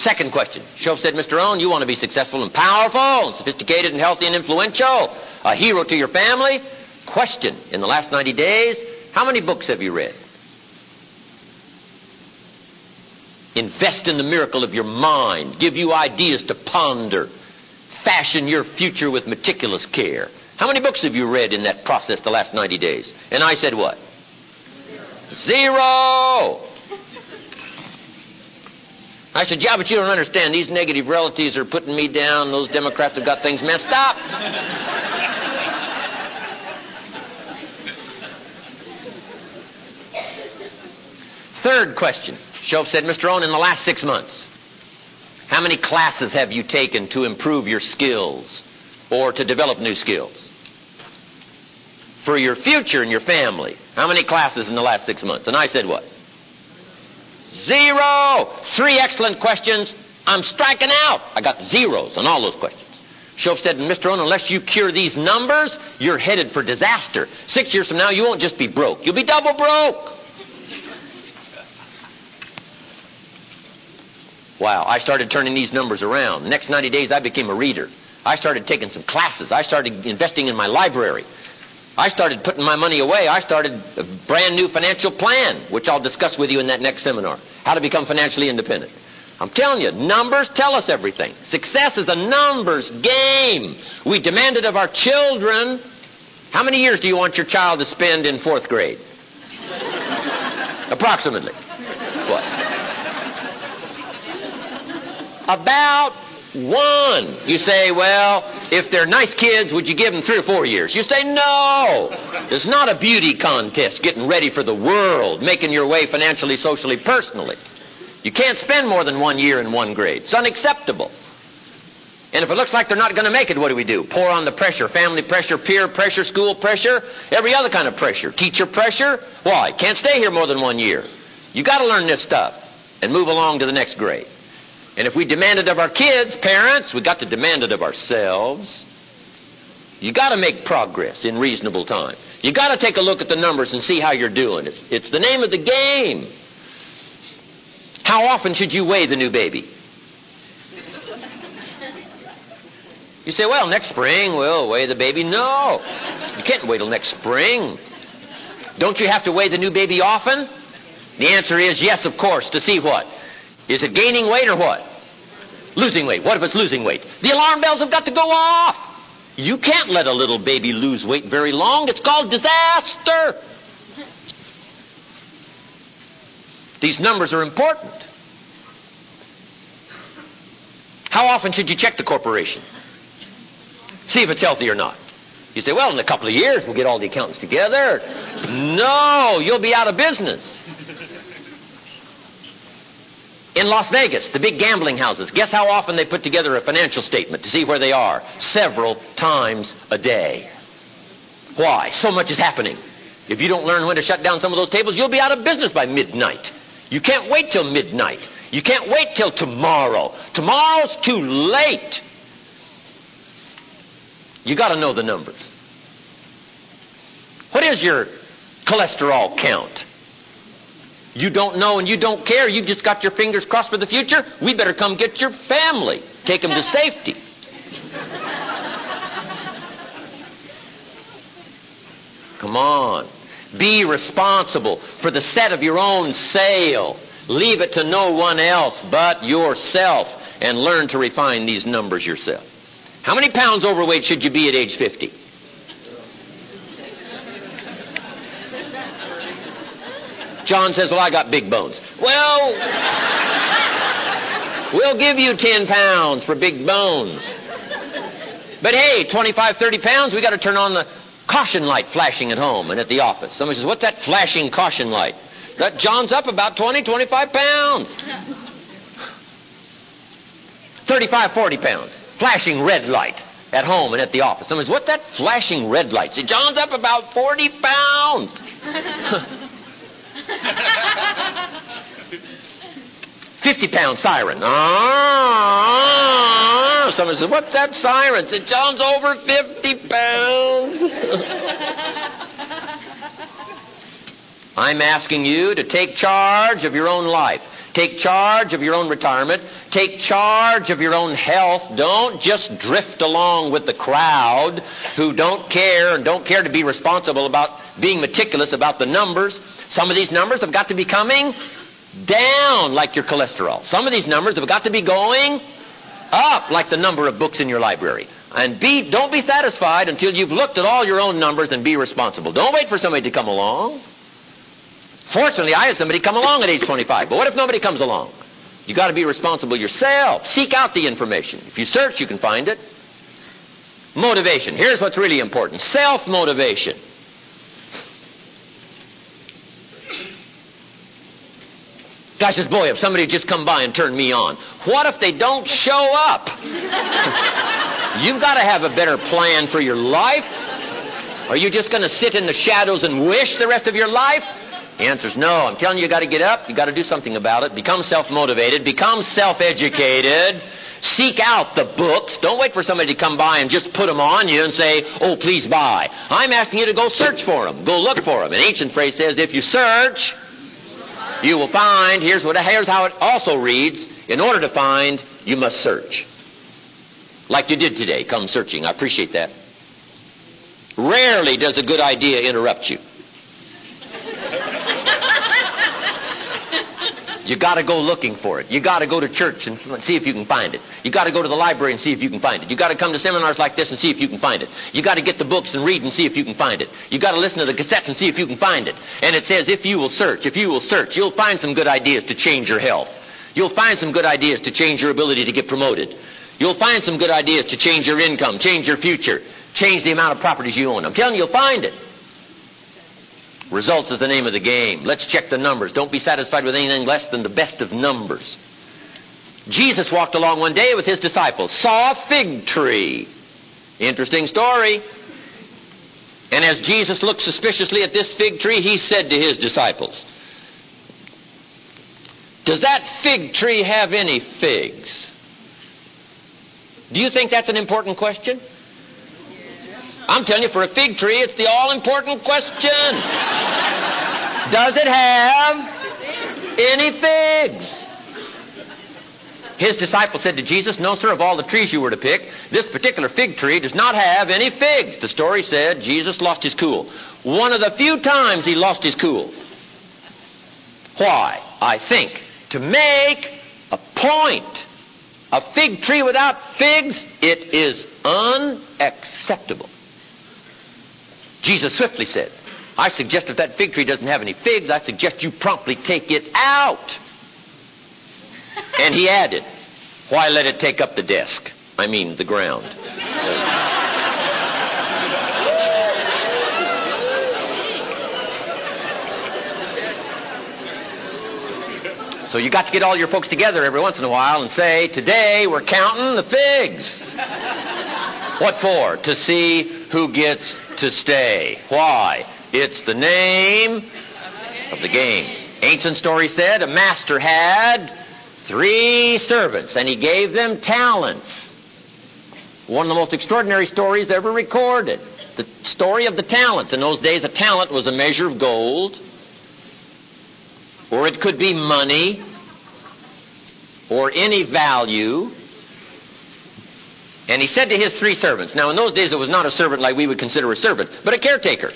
Second question. Shoaff said, Mr. Rohn, you want to be successful and powerful and sophisticated and healthy and influential, a hero to your family. Question. In the last 90 days, how many books have you read? Invest in the miracle of your mind. Give you ideas to ponder. Fashion your future with meticulous care. How many books have you read in that process the last 90 days? And I said what? Zero. I said, yeah, but you don't understand. These negative relatives are putting me down. Those Democrats have got things messed up. Third question. Shoaff said, Mr. Rohn, in the last 6 months, how many classes have you taken to improve your skills or to develop new skills? For your future and your family, how many classes in the last 6 months? And I said what? Zero. 3 excellent questions. I'm striking out. I got zeros on all those questions. Shoaff said, Mr. Rohn, unless you cure these numbers, you're headed for disaster. 6 years from now, you won't just be broke. You'll be double broke. Wow, I started turning these numbers around. The next 90 days, I became a reader. I started taking some classes. I started investing in my library. I started putting my money away. I started a brand new financial plan, which I'll discuss with you in that next seminar, how to become financially independent. I'm telling you, numbers tell us everything. Success is a numbers game. We demand it of our children. How many years do you want your child to spend in 4th grade? Approximately. What? About 1. You say, well, if they're nice kids, would you give them 3 or 4 years? You say, no. It's not a beauty contest, getting ready for the world, making your way financially, socially, personally. You can't spend more than 1 year in 1 grade. It's unacceptable. And if it looks like they're not going to make it, what do? Pour on the pressure. Family pressure, peer pressure, school pressure, every other kind of pressure. Teacher pressure. Why? Can't stay here more than 1 year. You got to learn this stuff and move along to the next grade. And if we demand it of our kids, parents, we got to demand it of ourselves. You got to make progress in reasonable time. You got to take a look at the numbers and see how you're doing. It's the name of the game. How often should you weigh the new baby? You say, well, next spring we'll weigh the baby. No, you can't wait till next spring. Don't you have to weigh the new baby often? The answer is yes, of course, to see what? Is it gaining weight or what? Losing weight. What if it's losing weight? The alarm bells have got to go off. You can't let a little baby lose weight very long. It's called disaster. These numbers are important. How often should you check the corporation? See if it's healthy or not. You say, well, in a couple of years we'll get all the accountants together. No, you'll be out of business. In Las Vegas, the big gambling houses, guess how often they put together a financial statement to see where they are? Several times a day. Why? So much is happening. If you don't learn when to shut down some of those tables, you'll be out of business by midnight. You can't wait till midnight. You can't wait till tomorrow. Tomorrow's too late. You got to know the numbers. What is your cholesterol count? You don't know and you don't care. You've just got your fingers crossed for the future. We better come get your family. Take them to safety. Come on. Be responsible for the set of your own sail. Leave it to no one else but yourself and learn to refine these numbers yourself. How many pounds overweight should you be at age 50? John says, well, I got big bones. Well, we'll give you 10 pounds for big bones. But hey, 25, 30 pounds, we got to turn on the caution light flashing at home and at the office. Somebody says, what's that flashing caution light? That John's up about 20, 25 pounds. 35, 40 pounds. Flashing red light at home and at the office. Somebody says, what's that flashing red light? See, John's up about 40 pounds. 50-pound siren. Someone says, what's that siren? Said, John's over 50 pounds. I'm asking you to take charge of your own life. Take charge of your own retirement. Take charge of your own health. Don't just drift along with the crowd who don't care and don't care to be responsible about being meticulous about the numbers. Some of these numbers have got to be coming down like your cholesterol. Some of these numbers have got to be going up like the number of books in your library. And don't be satisfied until you've looked at all your own numbers and be responsible. Don't wait for somebody to come along. Fortunately, I had somebody come along at age 25. But what if nobody comes along? You've got to be responsible yourself. Seek out the information. If you search, you can find it. Motivation. Here's what's really important. Self-motivation. Guy says, boy, if somebody would just come by and turn me on. What if they don't show up? You've got to have a better plan for your life. Are you just going to sit in the shadows and wish the rest of your life? The answer is no. I'm telling you, you've got to get up. You've got to do something about it. Become self-motivated. Become self-educated. Seek out the books. Don't wait for somebody to come by and just put them on you and say, oh, please buy. I'm asking you to go search for them. Go look for them. An ancient phrase says, if you search, you will find. Here's how it also reads. In order to find, you must search. Like you did today. Come searching. I appreciate that. Rarely does a good idea interrupt you. You got to go looking for it. You got to go to church and see if you can find it. You got to go to the library and see if you can find it. You got to come to seminars like this and see if you can find it. You got to get the books and read and see if you can find it. You got to listen to the cassettes and see if you can find it. And it says, if you will search, you'll find some good ideas to change your health. You'll find some good ideas to change your ability to get promoted. You'll find some good ideas to change your income, change your future, change the amount of properties you own. I'm telling you, you'll find it. Results is the name of the game. Let's check the numbers. Don't be satisfied with anything less than the best of numbers. Jesus walked along one day with his disciples, saw a fig tree. Interesting story. And as Jesus looked suspiciously at this fig tree, he said to his disciples, does that fig tree have any figs? Do you think that's an important question? I'm telling you, for a fig tree, it's the all-important question. Does it have any figs? His disciples said to Jesus, no, sir, of all the trees you were to pick, this particular fig tree does not have any figs. The story said Jesus lost his cool. One of the few times he lost his cool. Why? I think to make a point. A fig tree without figs, it is unacceptable. Jesus swiftly said, I suggest if that fig tree doesn't have any figs, I suggest you promptly take it out. And he added, why let it take up the desk? I mean the ground. So you got to get all your folks together every once in a while and say, today we're counting the figs. What for? To see who gets to stay. Why? It's the name of the game. Ancient story said a master had 3 servants and he gave them talents. One of the most extraordinary stories ever recorded. The story of the talents. In those days, a talent was a measure of gold, or it could be money, or any value. And he said to his 3 servants, now in those days it was not a servant like we would consider a servant, but a caretaker.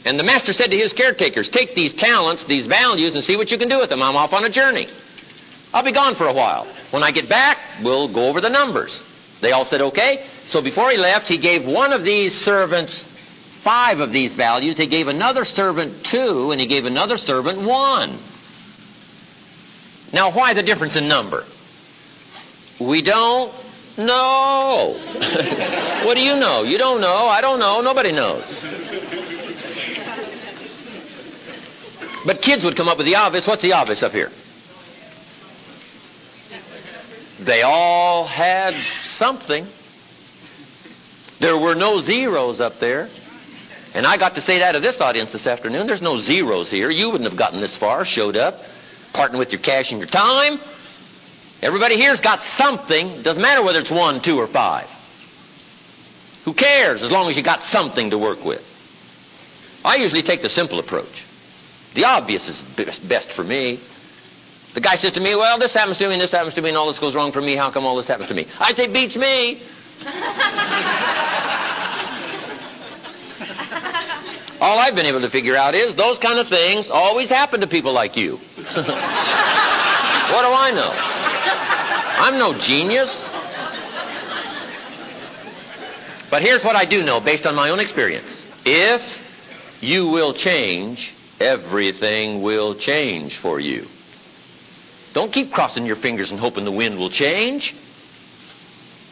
And the master said to his caretakers, take these talents, these values, and see what you can do with them. I'm off on a journey. I'll be gone for a while. When I get back, we'll go over the numbers. They all said, okay. So before he left, he gave one of these servants 5 of these values. He gave another servant 2, and he gave another servant 1. Now, why the difference in number? We don't know. What do you know? You don't know. I don't know. Nobody knows. But kids would come up with the obvious. What's the obvious up here? They all had something. There were no zeros up there. And I got to say that to this audience this afternoon. There's no zeros here. You wouldn't have gotten this far, showed up, partnering with your cash and your time. Everybody here's got something. Doesn't matter whether it's 1, 2, or 5. Who cares as long as you got something to work with? I usually take the simple approach. The obvious is best for me. The guy says to me, well, this happens to me and this happens to me and all this goes wrong for me. How come all this happens to me? I say, beats me. All I've been able to figure out is those kind of things always happen to people like you. What do I know? I'm no genius. But here's what I do know based on my own experience. If you will change, everything will change for you. Don't keep crossing your fingers and hoping the wind will change.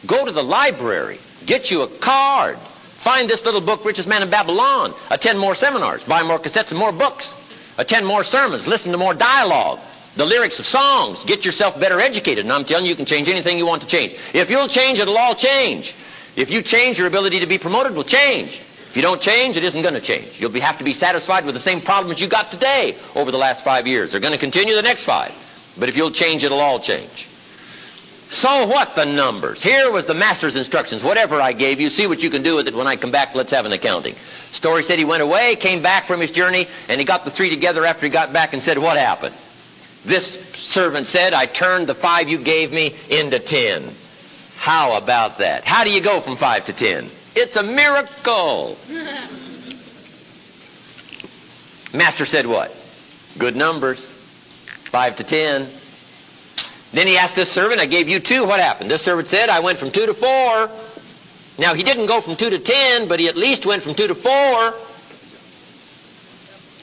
Go to the library. Get you a card. Find this little book, Richest Man in Babylon. Attend more seminars. Buy more cassettes and more books. Attend more sermons. Listen to more dialogue. The lyrics of songs. Get yourself better educated. And I'm telling you, you can change anything you want to change. If you'll change, it'll all change. If you change, your ability to be promoted will change. If you don't change, it isn't going to change. You'll have to be satisfied with the same problems you got today over the last 5 years. They're going to continue the next 5. But if you'll change, it'll all change. So what, the numbers? Here was the master's instructions. Whatever I gave you, see what you can do with it. When I come back, let's have an accounting. Story said he went away, came back from his journey, and he got the 3 together after he got back and said, what happened? This servant said, I turned the 5 you gave me into 10. How about that? How do you go from 5 to 10? It's a miracle. Master said what? Good numbers. 5 to 10. Then he asked this servant, I gave you 2, what happened? This servant said, I went from 2 to 4. Now, he didn't go from 2 to 10, but he at least went from 2 to 4.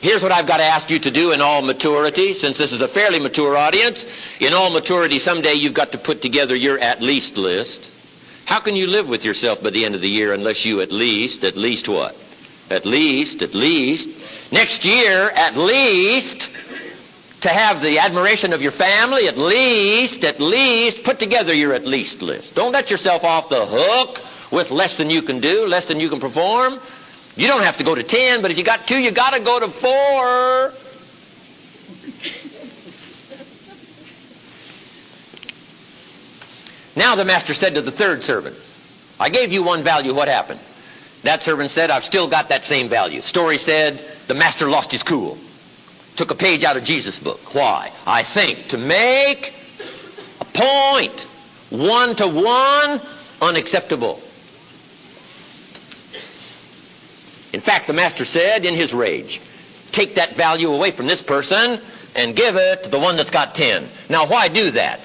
Here's what I've got to ask you to do in all maturity, since this is a fairly mature audience. In all maturity, someday you've got to put together your at least list. How can you live with yourself by the end of the year unless you at least what? At least, next year, at least, to have the admiration of your family, at least, put together your at least list. Don't let yourself off the hook with less than you can do, less than you can perform. You don't have to go to 10, but if you got 2, you got to go to 4. Now the master said to the third servant, I gave you 1 value, what happened? That servant said, I've still got that same value. Story said, the master lost his cool. Took a page out of Jesus' book. Why? I think to make a point, 1 to 1, unacceptable. In fact, the master said in his rage, take that value away from this person and give it to the one that's got 10. Now, why do that?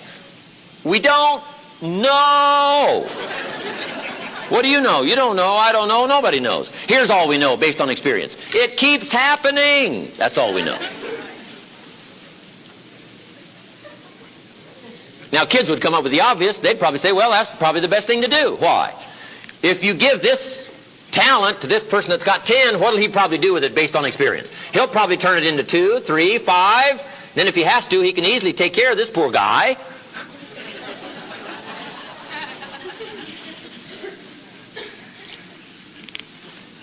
We don't know. What do you know? You don't know. I don't know. Nobody knows. Here's all we know based on experience. It keeps happening. That's all we know. Now, kids would come up with the obvious. They'd probably say, well, that's probably the best thing to do. Why? If you give this talent to this person that's got 10, what'll he probably do with it based on experience? He'll probably turn it into 2, 3, 5. Then if he has to, he can easily take care of this poor guy.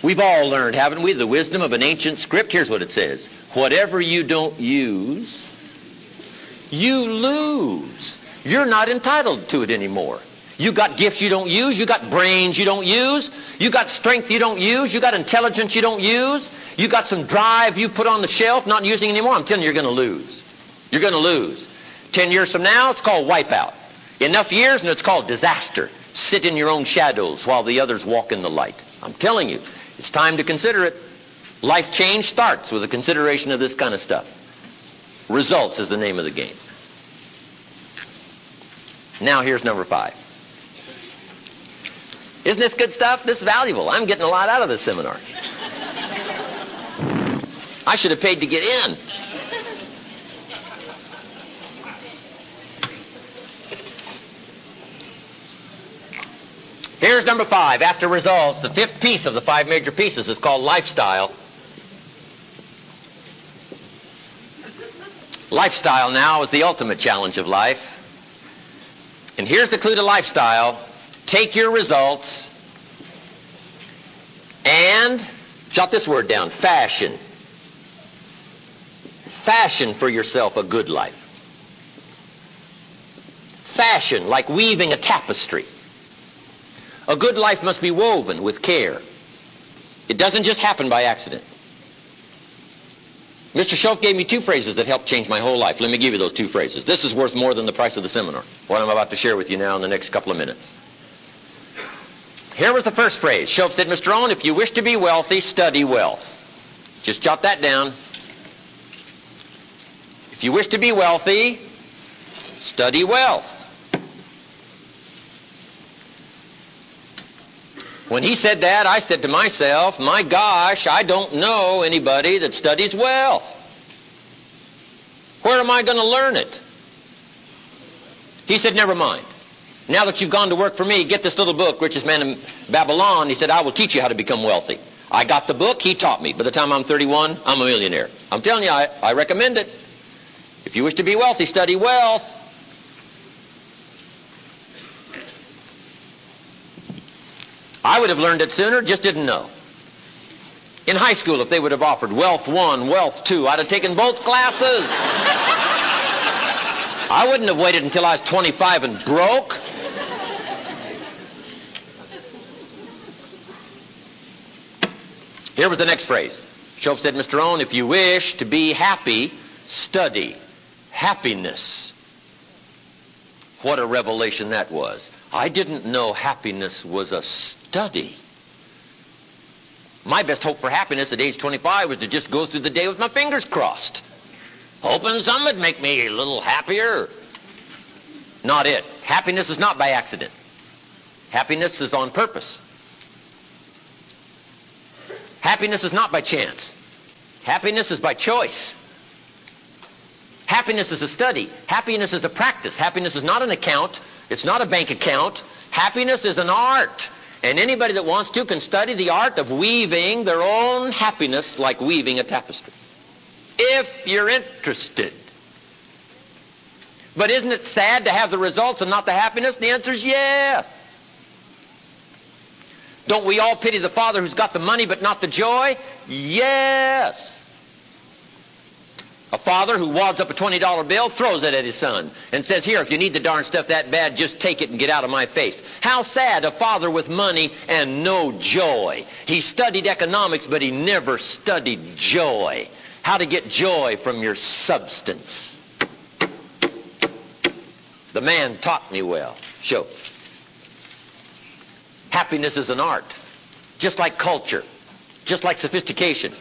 We've all learned, haven't we, the wisdom of an ancient script. Here's what it says. Whatever you don't use, you lose. You're not entitled to it anymore. You got gifts you don't use. You got brains you don't use. You got strength you don't use. You got intelligence you don't use. You got some drive you put on the shelf, not using anymore. I'm telling you, you're going to lose. You're going to lose. 10 years from now, it's called wipeout. Enough years, and it's called disaster. Sit in your own shadows while the others walk in the light. I'm telling you, it's time to consider it. Life change starts with a consideration of this kind of stuff. Results is the name of the game. Now here's number 5. Isn't this good stuff? This is valuable. I'm getting a lot out of this seminar. I should have paid to get in. Here's number 5. After results, the 5th piece of the 5 major pieces is called lifestyle. Lifestyle now is the ultimate challenge of life. And here's the clue to lifestyle. Take your results and, jot this word down, fashion. Fashion for yourself a good life. Fashion, like weaving a tapestry. A good life must be woven with care. It doesn't just happen by accident. Mr. Shoaff gave me two phrases that helped change my whole life. Let me give you those two phrases. This is worth more than the price of the seminar, what I'm about to share with you now in the next couple of minutes. Here was the first phrase. Shoaff said, Mr. Rohn, if you wish to be wealthy, study wealth. Just jot that down. If you wish to be wealthy, study wealth. When he said that, I said to myself, my gosh, I don't know anybody that studies wealth. Where am I going to learn it? He said, never mind. Now that you've gone to work for me, get this little book, Richest Man in Babylon. He said, I will teach you how to become wealthy. I got the book, he taught me. By the time I'm 31, I'm a millionaire. I'm telling you, I recommend it. If you wish to be wealthy, study wealth. I would have learned it sooner, just didn't know. In high school, if they would have offered Wealth 1, Wealth 2, I'd have taken both classes. I wouldn't have waited until I was 25 and broke. Here was the next phrase. Shoaff said, Mr. Rohn, if you wish to be happy, study happiness. What a revelation that was. I didn't know happiness was a study. My best hope for happiness at age 25 was to just go through the day with my fingers crossed, hoping some would make me a little happier. Not it. Happiness is not by accident. Happiness is on purpose. Happiness is not by chance. Happiness is by choice. Happiness is a study. Happiness is a practice. Happiness is not an account. It's not a bank account. Happiness is an art. And anybody that wants to can study the art of weaving their own happiness like weaving a tapestry, if you're interested. But isn't it sad to have the results and not the happiness? The answer is yes. Don't we all pity the father who's got the money but not the joy? Yes. A father who wads up a $20 bill, throws it at his son, and says, here, if you need the darn stuff that bad, just take it and get out of my face. How sad, a father with money and no joy. He studied economics, but he never studied joy. How to get joy from your substance. The man taught me well. Show. Happiness is an art, just like culture, just like sophistication.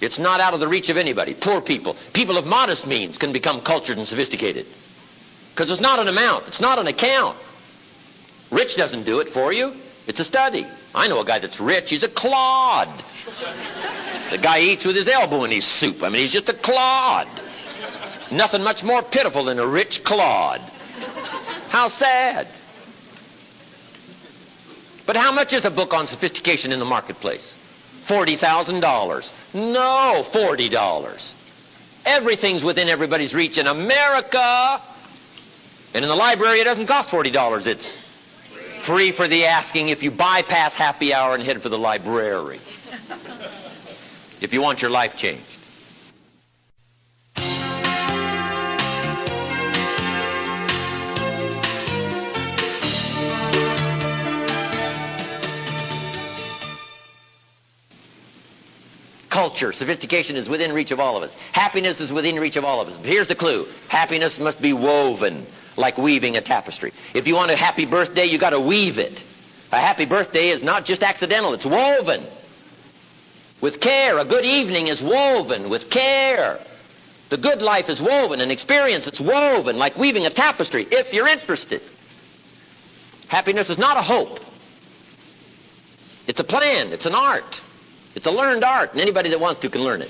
It's not out of the reach of anybody. Poor people, people of modest means can become cultured and sophisticated. Because it's not an amount. It's not an account. Rich doesn't do it for you. It's a study. I know a guy that's rich. He's a clod. The guy eats with his elbow in his soup. I mean, he's just a clod. Nothing much more pitiful than a rich clod. How sad. But how much is a book on sophistication in the marketplace? $40,000. No, $40. Everything's within everybody's reach in America. And in the library, it doesn't cost $40. It's free for the asking if you bypass happy hour and head for the library. If you want your life changed. Culture, sophistication is within reach of all of us. Happiness is within reach of all of us. But here's the clue. Happiness must be woven like weaving a tapestry. If you want a happy birthday, you've got to weave it. A happy birthday is not just accidental. It's woven with care. A good evening is woven with care. The good life is woven. An experience is woven like weaving a tapestry, if you're interested. Happiness is not a hope. It's a plan. It's an art. It's a learned art, and anybody that wants to can learn it.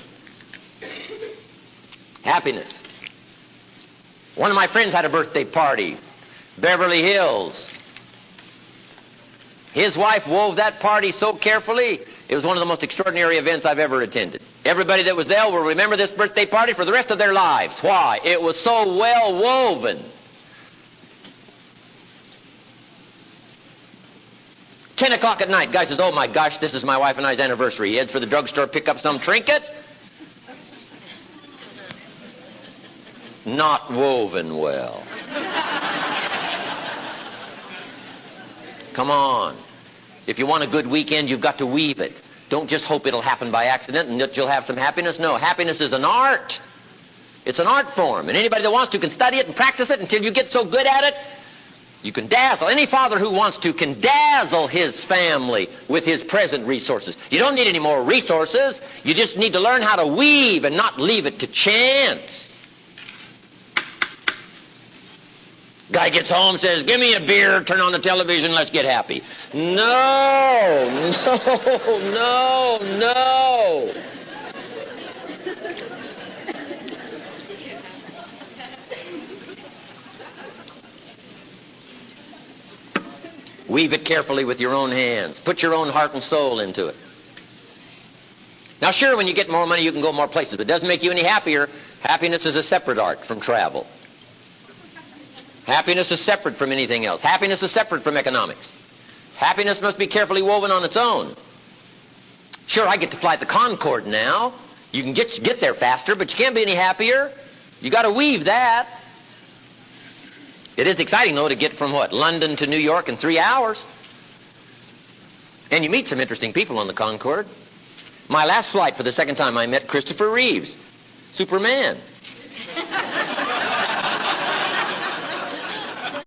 Happiness. One of my friends had a birthday party, Beverly Hills. His wife wove that party so carefully, it was one of the most extraordinary events I've ever attended. Everybody that was there will remember this birthday party for the rest of their lives. Why? It was so well woven. 10 o'clock at night, guy says, oh my gosh, this is my wife and I's anniversary. He heads for the drugstore, pick up some trinket. Not woven well. Come on. If you want a good weekend, you've got to weave it. Don't just hope it'll happen by accident and that you'll have some happiness. No, happiness is an art. It's an art form, and anybody that wants to can study it and practice it until you get so good at it, you can dazzle. Any father who wants to can dazzle his family with his present resources. You don't need any more resources. You just need to learn how to weave and not leave it to chance. Guy gets home, says, give me a beer, turn on the television, let's get happy. No, no, no, no. Weave it carefully with your own hands. Put your own heart and soul into it. Now, sure, when you get more money, you can go more places. It doesn't make you any happier. Happiness is a separate art from travel. Happiness is separate from anything else. Happiness is separate from economics. Happiness must be carefully woven on its own. Sure, I get to fly the Concorde now. You can get there faster, but you can't be any happier. You got to weave that. It is exciting, though, to get from, London to New York in 3 hours. And you meet some interesting people on the Concorde. My last flight, for the second time, I met Christopher Reeves, Superman.